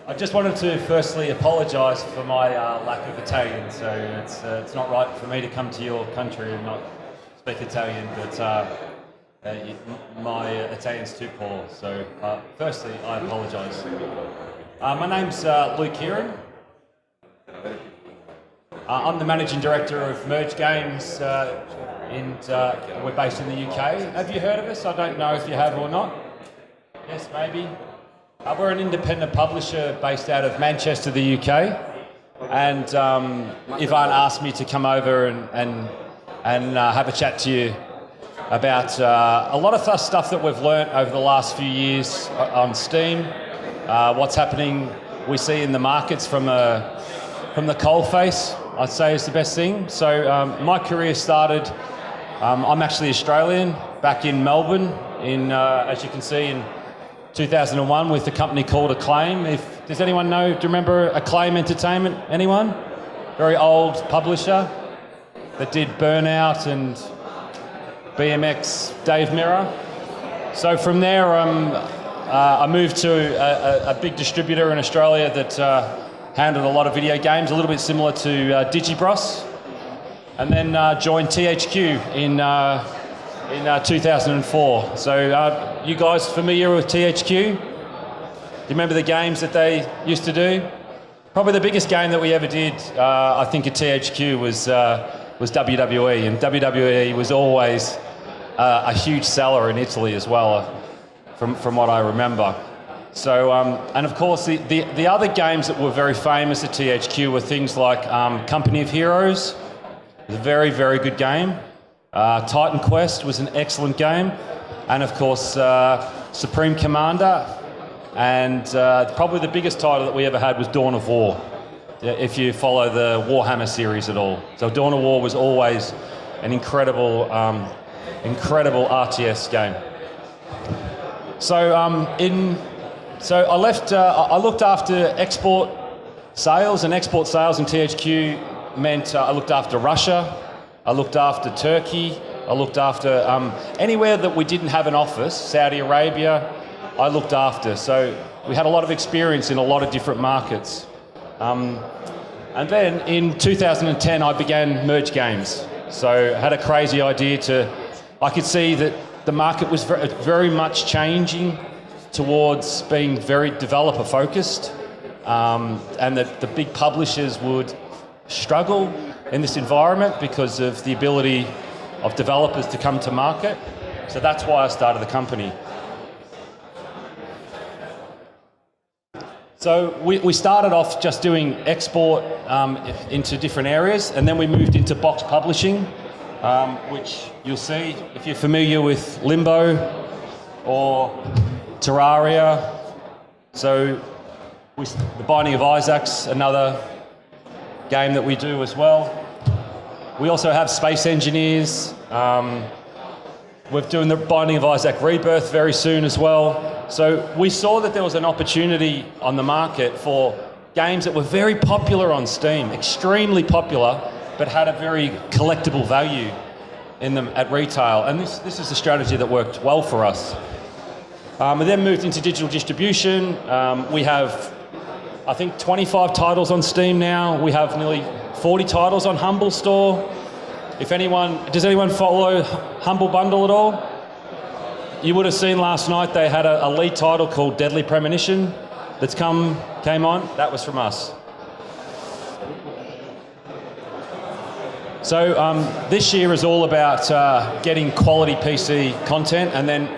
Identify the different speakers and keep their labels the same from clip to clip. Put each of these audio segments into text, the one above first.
Speaker 1: I just wanted to firstly apologise for my lack of Italian. So it's not right for me to come to your country and not speak Italian, but my Italian's too poor. So firstly, I apologise. My name's Keighran. I'm the Managing Director of Merge Games, and we're based in the UK. Have you heard of us? I don't know if you have or not. Yes, maybe. We're an independent publisher based out of Manchester, the UK, and Ivan asked me to come over and have a chat to you about a lot of stuff that we've learnt over the last few years on Steam, what's happening we see in the markets from the coalface, I'd say is the best thing. So my career started, I'm actually Australian, back in Melbourne, as you can see, in 2001 with a company called Acclaim. Does anyone know, do you remember Acclaim Entertainment? Anyone? Very old publisher that did Burnout and BMX Dave Mirra. So from there I moved to a big distributor in Australia that handled a lot of video games, a little bit similar to Digibros, and then joined THQ in 2004. So you guys familiar with THQ? Do you remember the games that they used to do? Probably the biggest game that we ever did, I think, at THQ was WWE, and WWE was always a huge seller in Italy as well, from what I remember. So, and of course, the other games that were very famous at THQ were things like Company of Heroes. It was a very, very good game. Titan Quest was an excellent game, and of course Supreme Commander, and probably the biggest title that we ever had was Dawn of War, if you follow the Warhammer series at all. So Dawn of War was always an incredible RTS game. So I left. I looked after export sales, and export sales in THQ meant I looked after Russia. I looked after Turkey. I looked after anywhere that we didn't have an office, Saudi Arabia, I looked after. So we had a lot of experience in a lot of different markets. And then in 2010, I began Merge Games. So I had a crazy idea I could see that the market was very much changing towards being very developer focused, and that the big publishers would struggle in this environment because of the ability of developers to come to market. So that's why I started the company. So we started off just doing export into different areas, and then we moved into box publishing, which you'll see if you're familiar with Limbo or Terraria. So The Binding of Isaac's another game that we do as well. We also have Space Engineers. We're doing the Binding of Isaac Rebirth very soon as well. So we saw that there was an opportunity on the market for games that were very popular on Steam, extremely popular, but had a very collectible value in them at retail. And this is a strategy that worked well for us. We then moved into digital distribution. We have, I think, 25 titles on Steam now. We have nearly 40 titles on Humble Store. Does anyone follow Humble Bundle at all? You would have seen last night they had a lead title called Deadly Premonition that's came on. That was from us. So this year is all about getting quality PC content, and then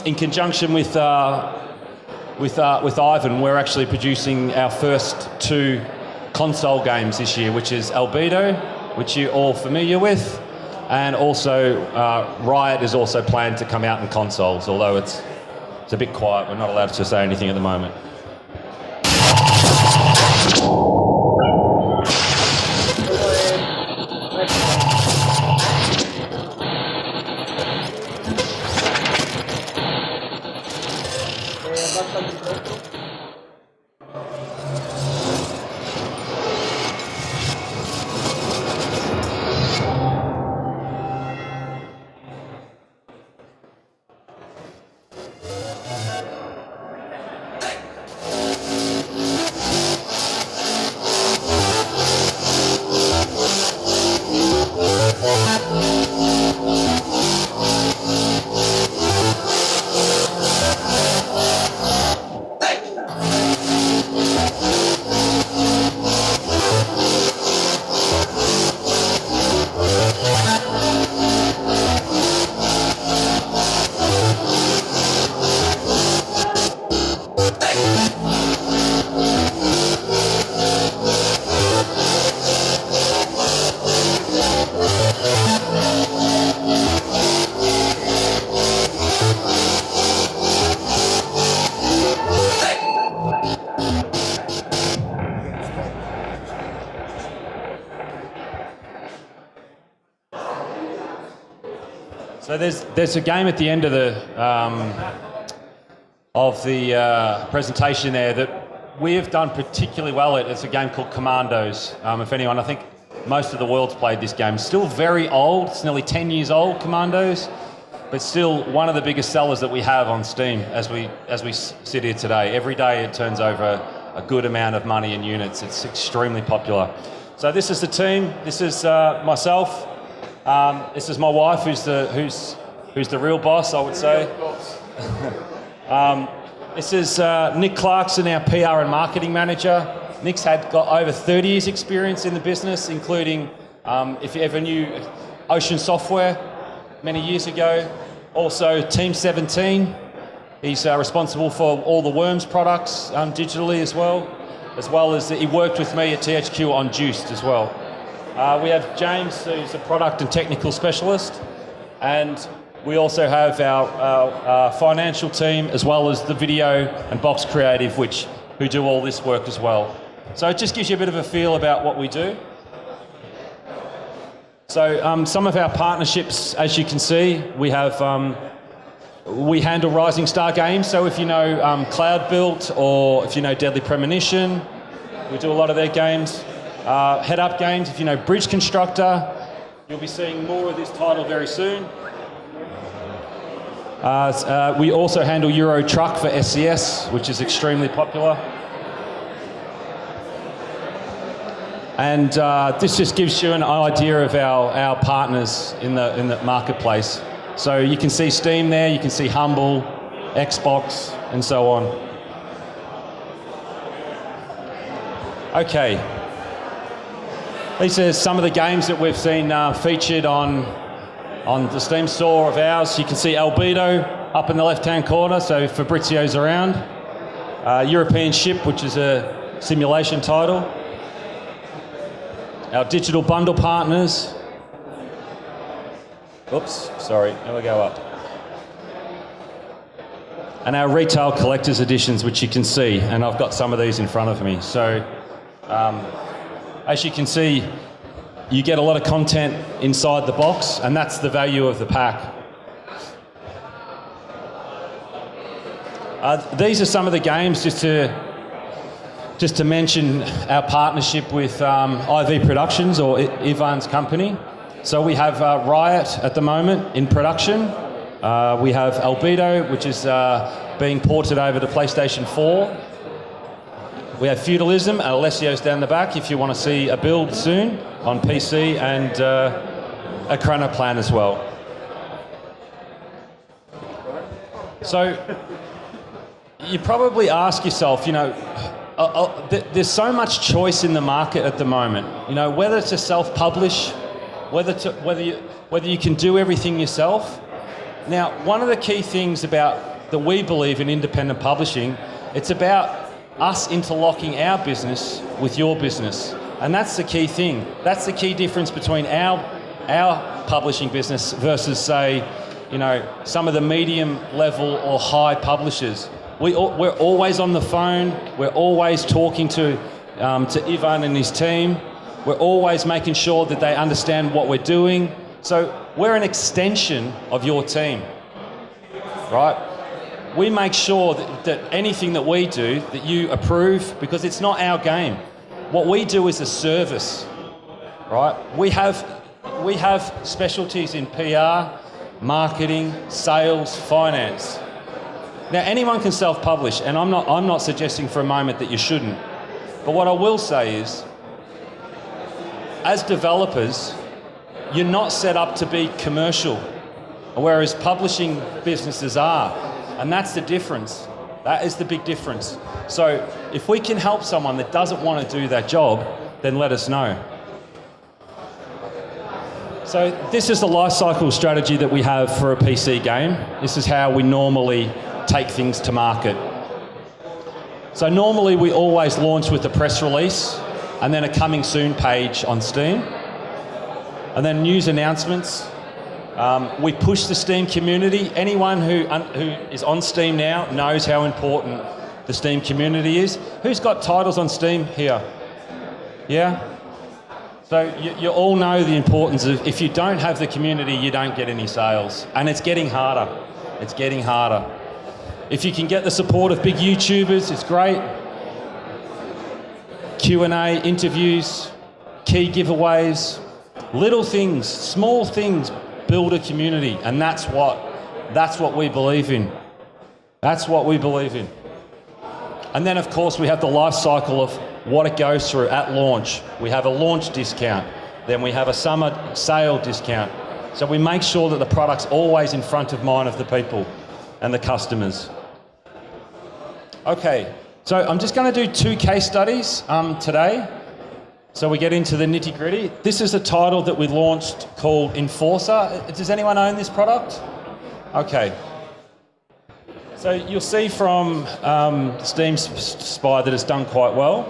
Speaker 1: in conjunction with Ivan, we're actually producing our first 2 console games this year, which is Albedo, which you're all familiar with, and also Riot is also planned to come out in consoles, although it's a bit quiet. We're not allowed to say anything at the moment. So there's a game at the end of the presentation there that we have done particularly well at. It's a game called Commandos. If anyone, I think most of the world's played this game. Still very old. It's nearly 10 years old, Commandos, but still one of the biggest sellers that we have on Steam as we sit here today. Every day it turns over a good amount of money in units. It's extremely popular. So this is the team. This is myself. This is my wife, who's the real boss, I would say. This is Nick Clarkson, our PR and marketing manager. Nick's got over 30 years experience in the business, including, if you ever knew, Ocean Software many years ago. Also Team 17. He's responsible for all the Worms products digitally as well as he worked with me at THQ on Juiced as well. We have James, who's a product and technical specialist, and we also have our financial team as well as the video and box creative, who do all this work as well. So it just gives you a bit of a feel about what we do. So some of our partnerships, as you can see, we have we handle Rising Star games. So if you know Cloud Built or if you know Deadly Premonition, we do a lot of their games. Head Up Games, if you know Bridge Constructor, you'll be seeing more of this title very soon. We also handle Euro Truck for SCS, which is extremely popular. And this just gives you an idea of our partners in the marketplace. So you can see Steam there, you can see Humble, Xbox, and so on. Okay. These are some of the games that we've seen featured on the Steam store of ours. You can see Albedo up in the left-hand corner, so Fabrizio's around. European Ship, which is a simulation title. Our digital bundle partners. Oops, sorry, now we go up. And our retail collector's editions, which you can see, and I've got some of these in front of me. So, as you can see, you get a lot of content inside the box, and that's the value of the pack. These are some of the games, just to mention our partnership with IV Productions, or Ivan's company. So we have Riot at the moment in production. We have Albedo, which is being ported over to PlayStation 4. We have Feudalism, and Alessio's down the back if you want to see a build soon on PC, and a Chronoplan as well. So you probably ask yourself, there's so much choice in the market at the moment. Whether to self-publish, whether you can do everything yourself. Now, one of the key things that we believe in independent publishing, it's about us interlocking our business with your business. And that's the key thing. That's the key difference between our publishing business versus, say, some of the medium level or high publishers. We're always on the phone. We're always talking to Ivan and his team. We're always making sure that they understand what we're doing. So we're an extension of your team, right? We make sure that anything that we do, that you approve, because it's not our game. What we do is a service, right? We have specialties in PR, marketing, sales, finance. Now, anyone can self-publish, and I'm not suggesting for a moment that you shouldn't. But what I will say is, as developers, you're not set up to be commercial, whereas publishing businesses are. And that's the difference. That is the big difference. So if we can help someone that doesn't want to do that job, then let us know. So this is the life cycle strategy that we have for a PC game. This is how we normally take things to market. So normally we always launch with a press release and then a coming soon page on Steam, and then news announcements. We push the Steam community. Anyone who is on Steam now knows how important the Steam community is. Who's got titles on Steam here? Yeah? So you all know the importance of, if you don't have the community, you don't get any sales. And it's getting harder. It's getting harder. If you can get the support of big YouTubers, it's great. Q&A, interviews, key giveaways, little things, small things build a community, and that's what we believe in. That's what we believe in. And then of course we have the life cycle of what it goes through at launch. We have a launch discount, then we have a summer sale discount. So we make sure that the product's always in front of mind of the people and the customers. Okay, so I'm just going to do 2 case studies today. So we get into the nitty gritty. This is a title that we launched called Enforcer. Does anyone own this product? Okay. So you'll see from Steam Spy that it's done quite well.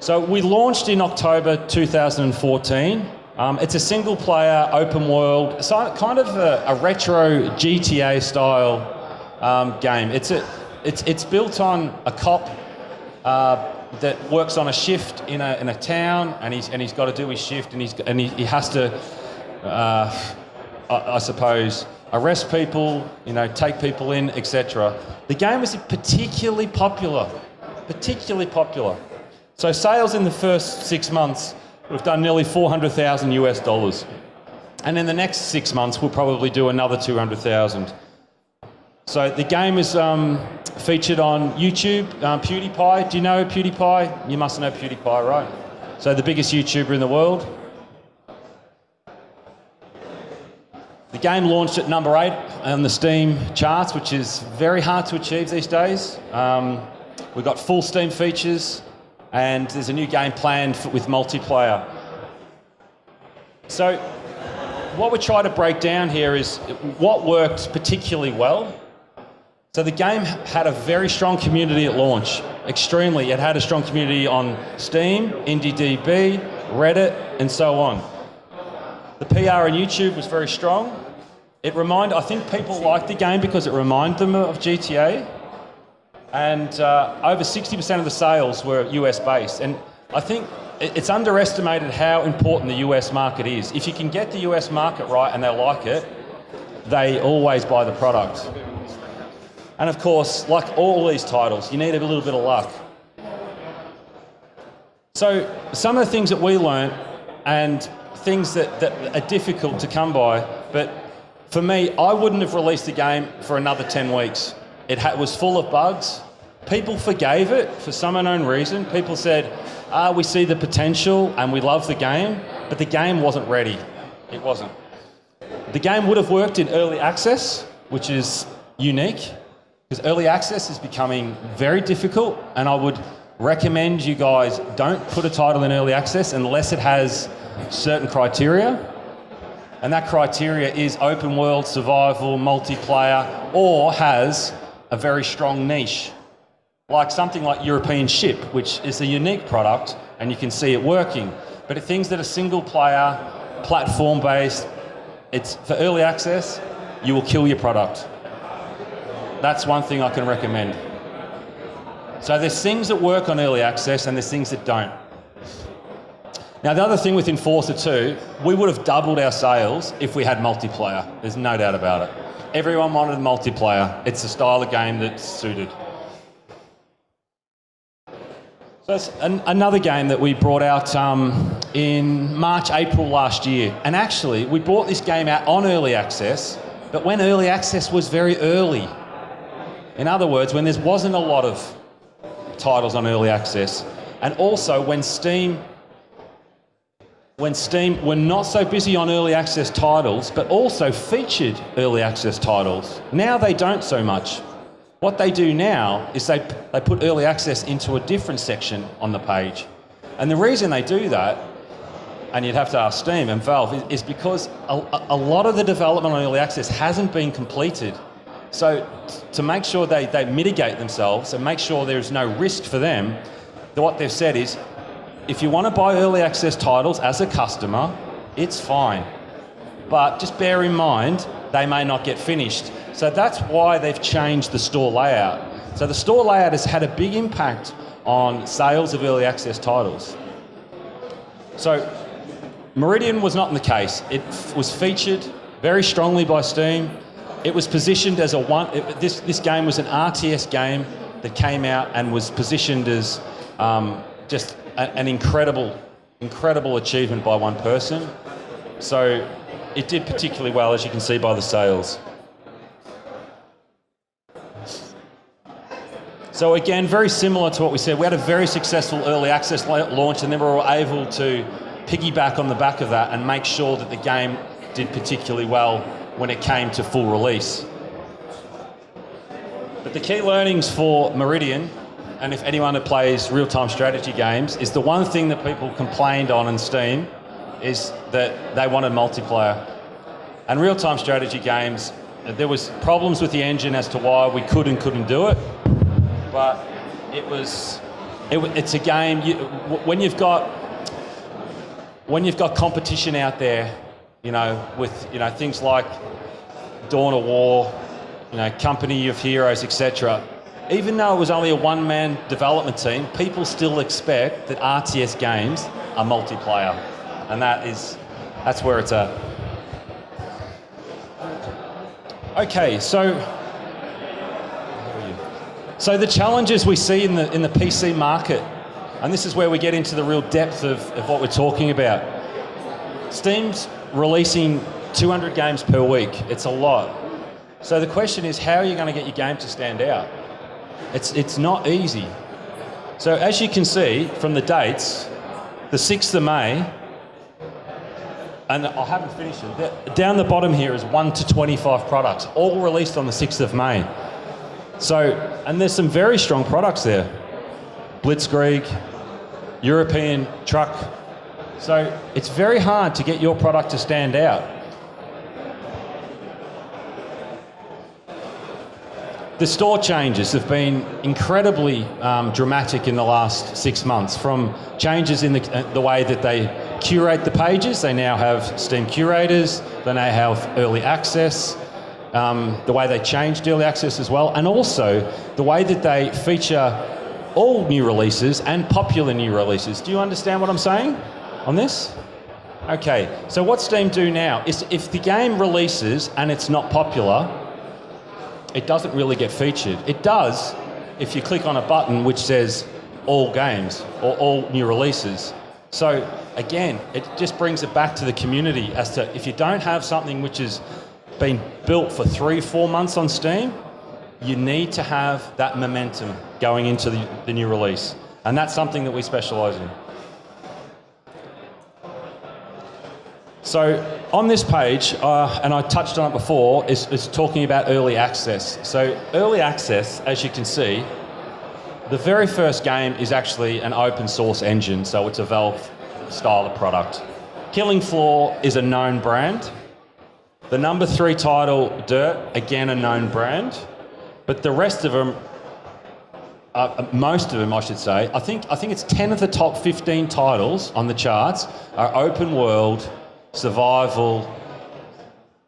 Speaker 1: So we launched in October 2014. It's a single player, open world, kind of a retro GTA style game. It's built on a cop that works on a shift in a town, and he's got to do his shift, and he has to, I suppose, arrest people, take people in, etc. The game is particularly popular. So sales in the first 6 months, we've done nearly $400,000 US. And in the next 6 months, we'll probably do another 200,000. So the game is featured on YouTube. PewDiePie, do you know PewDiePie? You must know PewDiePie, right? So the biggest YouTuber in the world. The game launched at number 8 on the Steam charts, which is very hard to achieve these days. We've got full Steam features, and there's a new game planned with multiplayer. So what we're trying to break down here is what worked particularly well. So the game had a very strong community at launch, extremely. It had a strong community on Steam, IndieDB, Reddit, and so on. The PR on YouTube was very strong. I think people liked the game because it reminded them of GTA. And over 60% of the sales were US based. And I think it's underestimated how important the US market is. If you can get the US market right and they like it, they always buy the product. And of course, like all these titles, you need a little bit of luck. So some of the things that we learned, and things that are difficult to come by, but for me, I wouldn't have released the game for another 10 weeks. It was full of bugs. People forgave it for some unknown reason. People said, we see the potential and we love the game, but the game wasn't ready. It wasn't. The game would have worked in early access, which is unique, because early access is becoming very difficult, and I would recommend you guys don't put a title in early access unless it has certain criteria. And that criteria is open world, survival, multiplayer, or has a very strong niche. Like something like European Ship, which is a unique product, and you can see it working. But things that are single player, platform based, it's for early access, you will kill your product. That's one thing I can recommend. So there's things that work on early access and there's things that don't. Now the other thing with Enforcer 2, we would have doubled our sales if we had multiplayer. There's no doubt about it. Everyone wanted multiplayer. It's a style of game that's suited. So it's another game that we brought out in March, April last year. And actually, we brought this game out on early access, but when early access was very early. In other words, when there wasn't a lot of titles on early access, and also when Steam were not so busy on early access titles, but also featured early access titles. Now they don't so much. What they do now is they put early access into a different section on the page. And the reason they do that, and you'd have to ask Steam and Valve, is because a lot of the development on early access hasn't been completed. So to make sure they mitigate themselves and make sure there's no risk for them, what they've said is, if you want to buy early access titles as a customer, it's fine. But just bear in mind, they may not get finished. So that's why they've changed the store layout. So the store layout has had a big impact on sales of early access titles. So Meridian was not in the case. It was featured very strongly by Steam. It was positioned as this game was an RTS game that came out and was positioned as just an incredible achievement by one person. So it did particularly well, as you can see by the sales. So again, very similar to what we said. We had a very successful early access launch, and then we were able to piggyback on the back of that and make sure that the game did particularly well when it came to full release. But the key learnings for Meridian, and if anyone that plays real-time strategy games, is the one thing that people complained on in Steam is that they wanted multiplayer. And real-time strategy games, there was problems with the engine as to why we could and couldn't do it. But it's a game, when you've got competition out there, with things like Dawn of War, Company of Heroes, etc. Even though it was only a one-man development team, people still expect that RTS games are multiplayer, and that's where it's at. Okay, so the challenges we see in the PC market, and this is where we get into the real depth of what we're talking about. Steam's releasing 200 games per week. It's a lot. So the question is, how are you going to get your game to stand out? It's not easy. So as you can see from the dates, the 6th of May, and I haven't finished it, down the bottom here is 1 to 25 products, all released on the 6th of May. So, and there's some very strong products there. Blitzkrieg, European Truck. So it's very hard to get your product to stand out. The store changes have been incredibly dramatic in the last 6 months, from changes in the way that they curate the pages. They now have Steam curators, they now have early access, the way they changed early access as well, and also the way that they feature all new releases and popular new releases. Do you understand what I'm saying on this? Okay, so what Steam do now is if the game releases and it's not popular, it doesn't really get featured. It does if you click on a button which says all games or all new releases. So again, it just brings it back to the community as to if you don't have something which has been built for 3-4 months on Steam, you need to have that momentum going into the new release. And that's something that we specialise in. So on this page, and I touched on it before, is talking about early access. So early access, as you can see, the very first game is actually an open source engine, so it's a Valve style of product. Killing Floor is a known brand. The number 3 title, Dirt, again a known brand. But the rest of them, most of them I should say, I think it's 10 of the top 15 titles on the charts are open world, survival,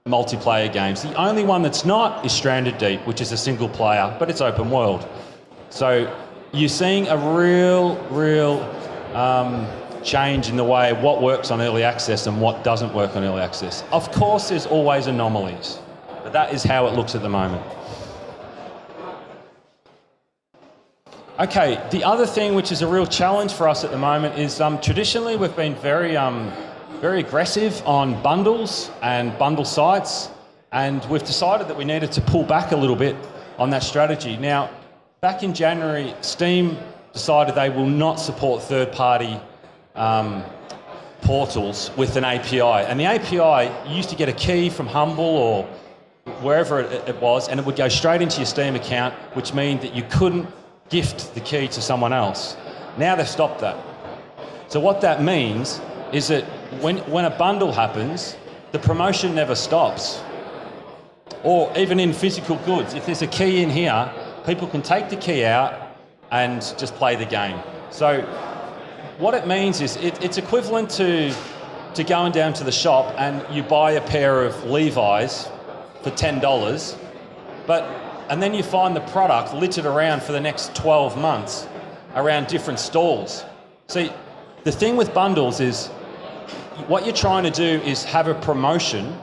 Speaker 1: multiplayer games. The only one that's not is Stranded Deep, which is a single player, but it's open world. So you're seeing a real change in the way what works on early access and what doesn't work on early access. Of course, there's always anomalies, but that is how it looks at the moment. Okay, the other thing which is a real challenge for us at the moment is traditionally we've been very aggressive on bundles and bundle sites, and we've decided that we needed to pull back a little bit on that strategy. Now, back in January, Steam decided they will not support third-party portals with an API. And the API, you used to get a key from Humble or wherever it was, and it would go straight into your Steam account, which meant that you couldn't gift the key to someone else. Now they've stopped that. So what that means is that when a bundle happens, the promotion never stops. Or even in physical goods, if there's a key in here, people can take the key out and just play the game. So what it means is it's equivalent to going down to the shop and you buy a pair of Levi's for $10, and then you find the product littered around for the next 12 months around different stalls. See, the thing with bundles is what you're trying to do is have a promotion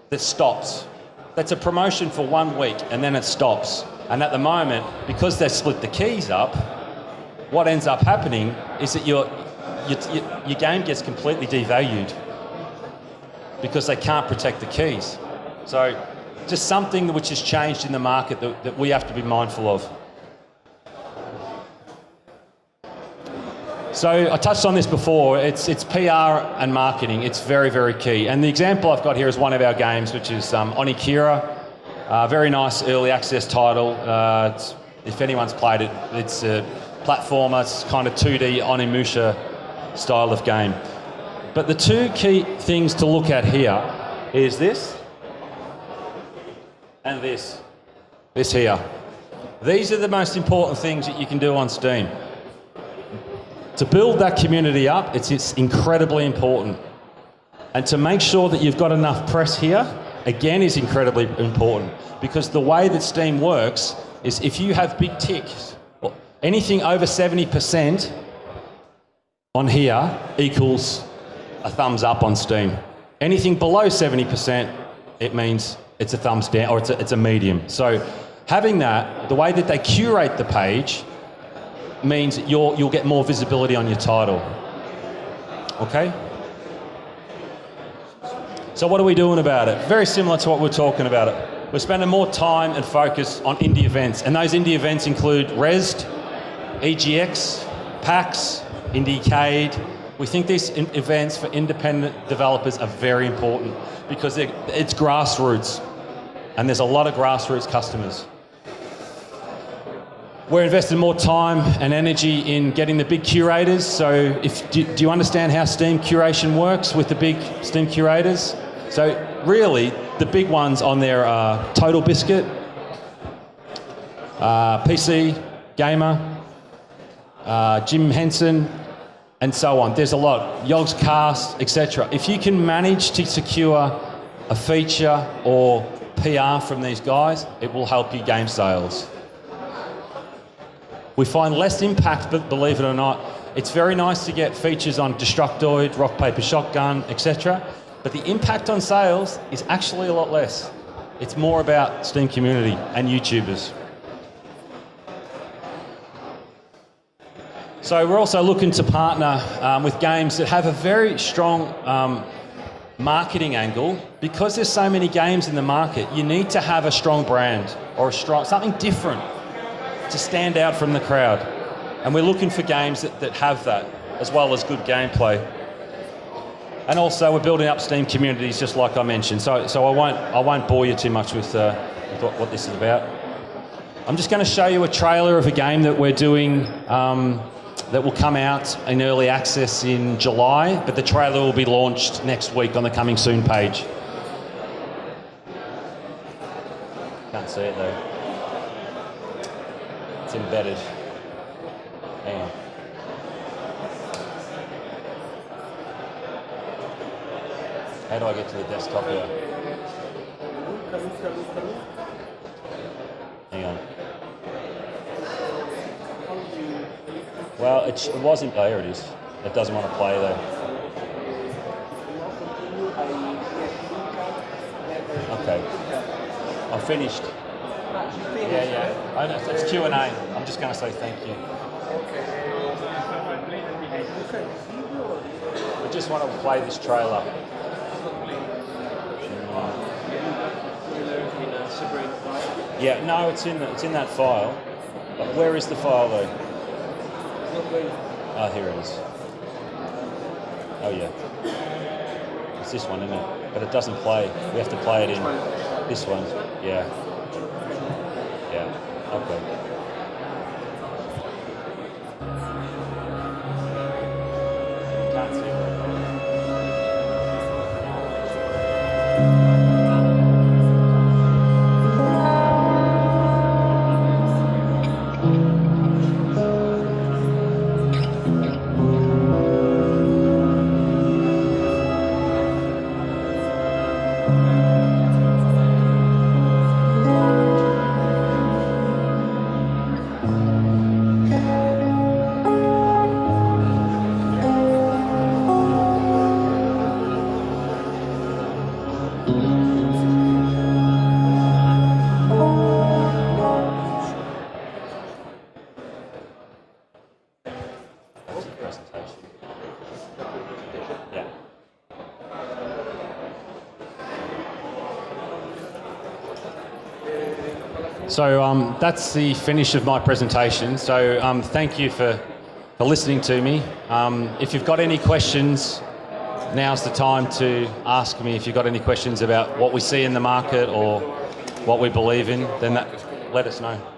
Speaker 1: that stops. That's a promotion for 1 week and then it stops. And at the moment, because they've split the keys up, what ends up happening is that your game gets completely devalued because they can't protect the keys. So just something which has changed in the market that we have to be mindful of. So I touched on this before, it's PR and marketing, it's very, very key. And the example I've got here is one of our games, which is Keighran, very nice early access title. If anyone's played it, it's a platformer, it's kind of 2D Onimusha style of game. But the two key things to look at here is this and this here. These are the most important things that you can do on Steam. To build that community up, it's incredibly important. And to make sure that you've got enough press here, again, is incredibly important. Because the way that Steam works is if you have big ticks, anything over 70% on here equals a thumbs up on Steam. Anything below 70%, it means it's a thumbs down, or it's a medium. So having that, the way that they curate the page, means you'll get more visibility on your title. Okay? So what are we doing about it? Very similar to what we're talking about it. We're spending more time and focus on indie events, and those indie events include RESD, EGX, PAX, Indiecade. We think these events for independent developers are very important because it's grassroots, and there's a lot of grassroots customers. We're investing more time and energy in getting the big curators. So do you understand how Steam curation works with the big Steam curators? So really, the big ones on there are Total Biscuit, PC Gamer, Jim Henson, and so on. There's a lot, Yogscast, etc. If you can manage to secure a feature or PR from these guys, it will help you game sales. We find less impact, but believe it or not, it's very nice to get features on Destructoid, Rock Paper Shotgun, etc. But the impact on sales is actually a lot less. It's more about Steam community and YouTubers. So we're also looking to partner with games that have a very strong marketing angle. Because there's so many games in the market, you need to have a strong brand or something different to stand out from the crowd. And we're looking for games that have that, as well as good gameplay. And also we're building up Steam communities, just like I mentioned. So I won't bore you too much with what this is about. I'm just going to show you a trailer of a game that we're doing that will come out in early access in July, but the trailer will be launched next week on the Coming Soon page. Can't see it though. It's embedded. Hang on. How do I get to the desktop here? Hang on. Well, it wasn't. Oh, here it is. It doesn't want to play though. Okay. I'm finished. Yeah. I know, it's Q&A. I'm just going to say thank you. I just want to play this trailer. Yeah, no, it's in that file. But where is the file though? Oh, here it is. Oh yeah. It's this one, isn't it? But it doesn't play. We have to play it in this one. Yeah. Yeah. Okay. Can't see it. the presentation. Yeah. So that's the finish of my presentation. So thank you for listening to me. If you've got any questions, now's the time to ask me. If you've got any questions about what we see in the market or what we believe in, then let us know.